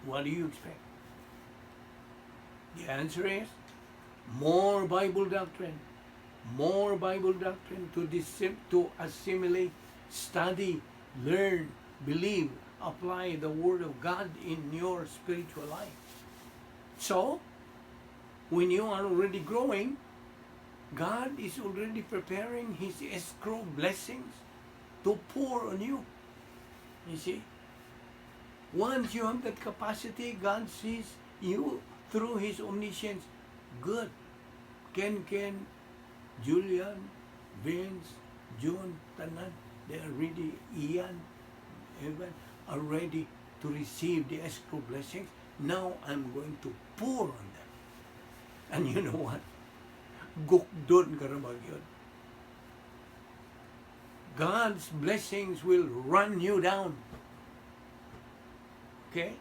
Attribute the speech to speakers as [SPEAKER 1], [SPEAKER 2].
[SPEAKER 1] What do you expect? The answer is more Bible doctrine. More Bible doctrine to assimilate, study, learn, believe, apply the Word of God in your spiritual life. So, when you are already growing, God is already preparing His escrow blessings to pour on you. You see? Once you have that capacity, God sees you through His omniscience. Good. Ken, Julian, Vince, June, Tanan, they are ready. Ian, Evan, are ready to receive the escrow blessings. Now I'm going to pour on them. And you know what? Gukdon karabag yun. God's blessings will run you down. Okay?